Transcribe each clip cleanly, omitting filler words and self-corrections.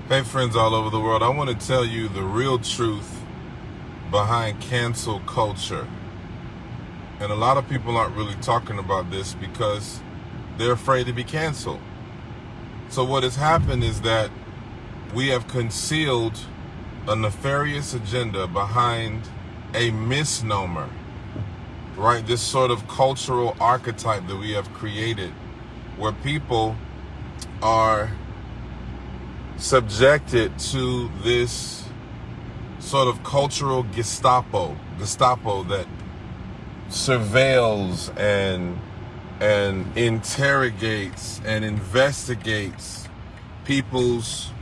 Hey friends all over the world, I want to tell you the real truth behind cancel culture. And a lot of people aren't really talking about this because they're afraid to be canceled. So what has happened is that we have concealed a nefarious agenda behind a misnomer, right? This sort of cultural archetype that we have created where people are subjected to this sort of cultural Gestapo that surveils and interrogates and investigates people's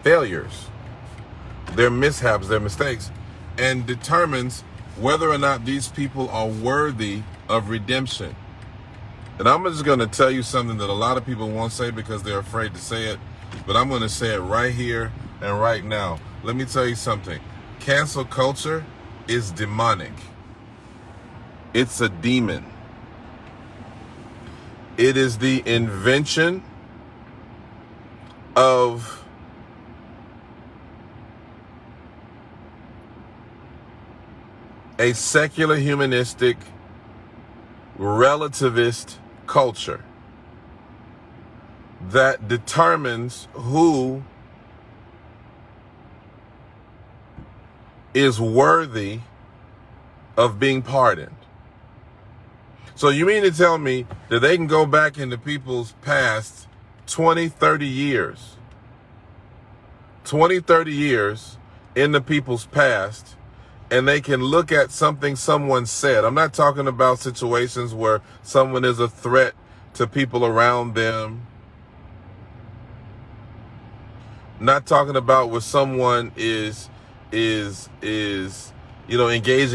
failures, their mishaps, their mistakes, and determines whether or not these people are worthy of redemption. And I'm just going to tell you something that a lot of people won't say because they're afraid to say it, but I'm going to say it right here and right now. Let me tell you something. Cancel culture is demonic. It's a demon. It is the invention of a secular, humanistic, relativist culture that determines who is worthy of being pardoned. So you mean to tell me that they can go back into people's past 20, 30 years, 20, 30 years into people's past, and they can look at something someone said? I'm not talking about situations where someone is a threat to people around them. I'm not talking about where someone is engaging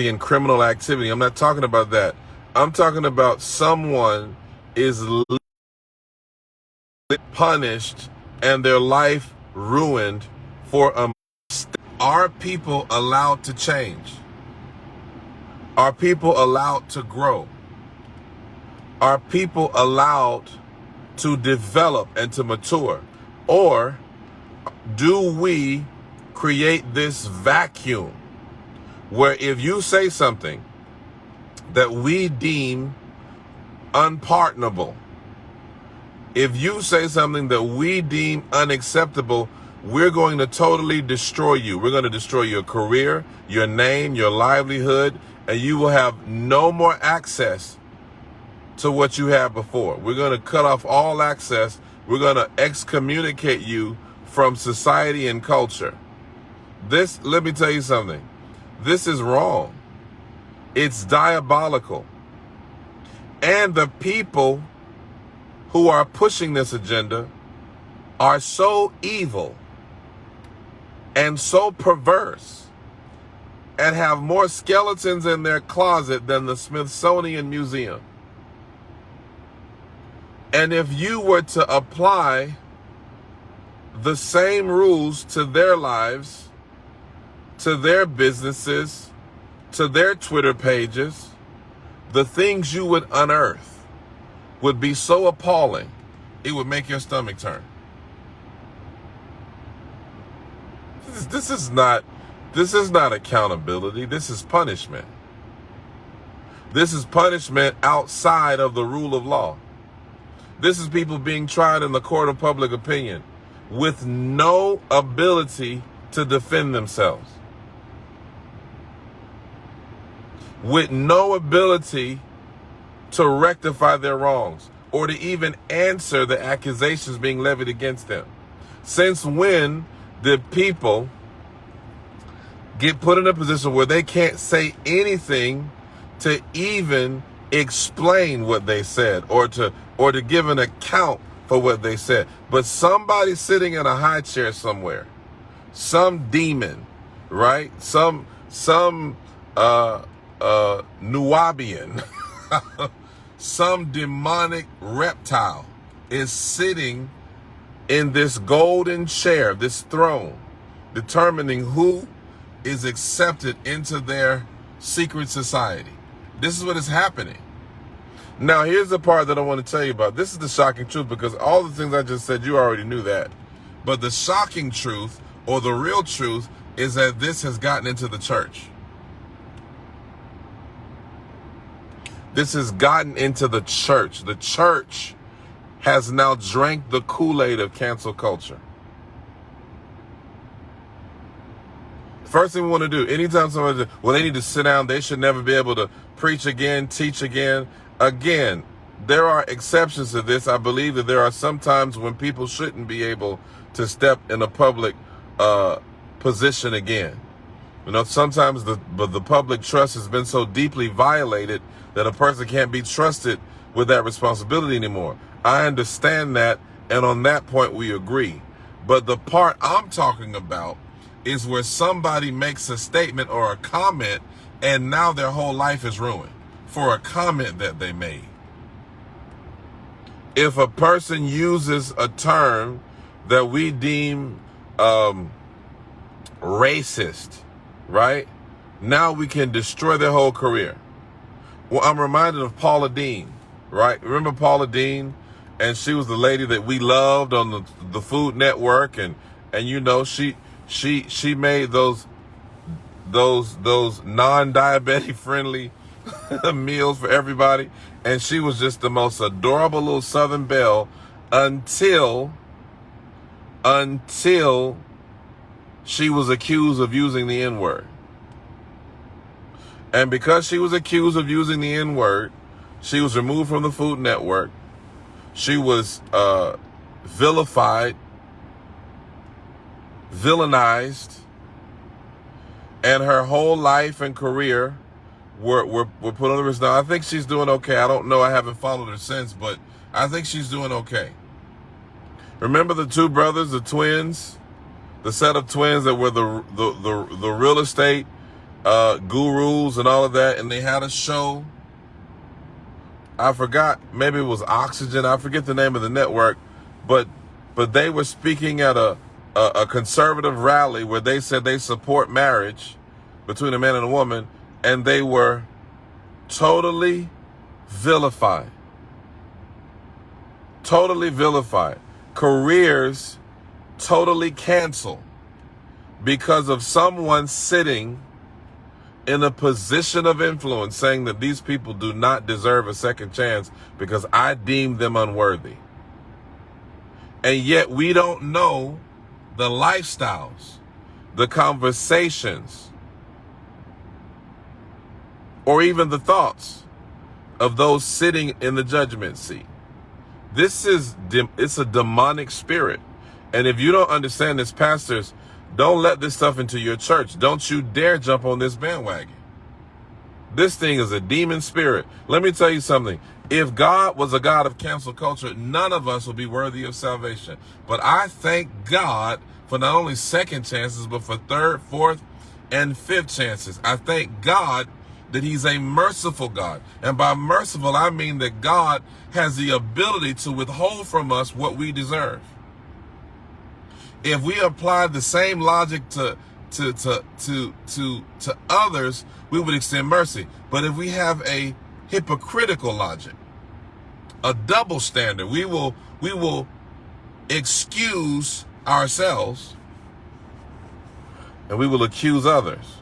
in criminal activity. I'm not talking about that. I'm talking about someone is punished and their life ruined for a mistake. Are people allowed to change? Are people allowed to grow? Are people allowed to develop and to mature? Or do we create this vacuum where if you say something that we deem unpardonable, if you say something that we deem unacceptable, we're going to totally destroy you. We're going to destroy your career, your name, your livelihood, and you will have no more access to what you had before. We're going to cut off all access. We're going to excommunicate you from society and culture. Let me tell you something. This is wrong. It's diabolical. And the people who are pushing this agenda are so evil and so perverse and have more skeletons in their closet than the Smithsonian Museum. And if you were to apply the same rules to their lives, to their businesses, to their Twitter pages, the things you would unearth would be so appalling, it would make your stomach turn. This is not accountability. This is punishment. This is punishment outside of the rule of law. This is people being tried in the court of public opinion with no ability to defend themselves, with no ability to rectify their wrongs or to even answer the accusations being levied against them. Since when did people get put in a position where they can't say anything to even explain what they said or to give an account for what they said? But somebody sitting in a high chair somewhere, some demon, right? Some Nubian, some demonic reptile is sitting in this golden chair, this throne, determining who is accepted into their secret society. This is what is happening. Now, here's the part that I want to tell you about. This is the shocking truth, because all the things I just said, you already knew that. But the shocking truth, or the real truth, is that this has gotten into the church. This has gotten into the church. The church has now drank the Kool-Aid of cancel culture. First thing we want to do, anytime somebody, well, they need to sit down, they should never be able to preach again, teach again. Again, there are exceptions to this. I believe that there are some times when people shouldn't be able to step in a public position again. You know, sometimes the public trust has been so deeply violated that a person can't be trusted with that responsibility anymore. I understand that, and on that point we agree. But the part I'm talking about is where somebody makes a statement or a comment, and now their whole life is ruined for a comment that they made. If a person uses a term that we deem racist, right? Now we can destroy their whole career. Well, I'm reminded of Paula Deen, right? Remember Paula Deen? And she was the lady that we loved on the Food Network, and you know, she made those non-diabetic friendly meals for everybody, and she was just the most adorable little Southern belle until she was accused of using the N-word. And because she was accused of using the N-word, she was removed from the Food Network. She was vilified, villainized, and her whole life and career were put on the risk. Now, I think she's doing okay. I don't know. I haven't followed her since, but I think she's doing okay. Remember the two brothers, the twins, the set of twins that were the real estate gurus and all of that, and they had a show. I forgot, maybe it was Oxygen. I forget the name of the network, but they were speaking at a conservative rally where they said they support marriage between a man and a woman, and they were totally vilified. Totally vilified. Careers totally canceled because of someone sitting in a position of influence saying that these people do not deserve a second chance because I deem them unworthy. And yet we don't know the lifestyles, the conversations, or even the thoughts of those sitting in the judgment seat. It's a demonic spirit. And if you don't understand this, pastors, don't let this stuff into your church. Don't you dare jump on this bandwagon. This thing is a demon spirit. Let me tell you something. If God was a God of cancel culture, none of us would be worthy of salvation. But I thank God for not only second chances, but for third, fourth, and fifth chances. I thank God that he's a merciful God. And by merciful, I mean that God has the ability to withhold from us what we deserve. If we apply the same logic to others, we would extend mercy. But if we have a hypocritical logic, a double standard, we will excuse ourselves and we will accuse others.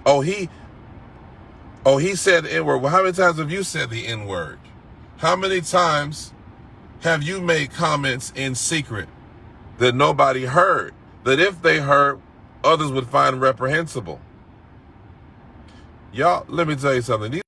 Oh, he said the N-word. Well, how many times have you said the N-word? How many times have you made comments in secret that nobody heard, that if they heard, others would find reprehensible? Y'all, let me tell you something.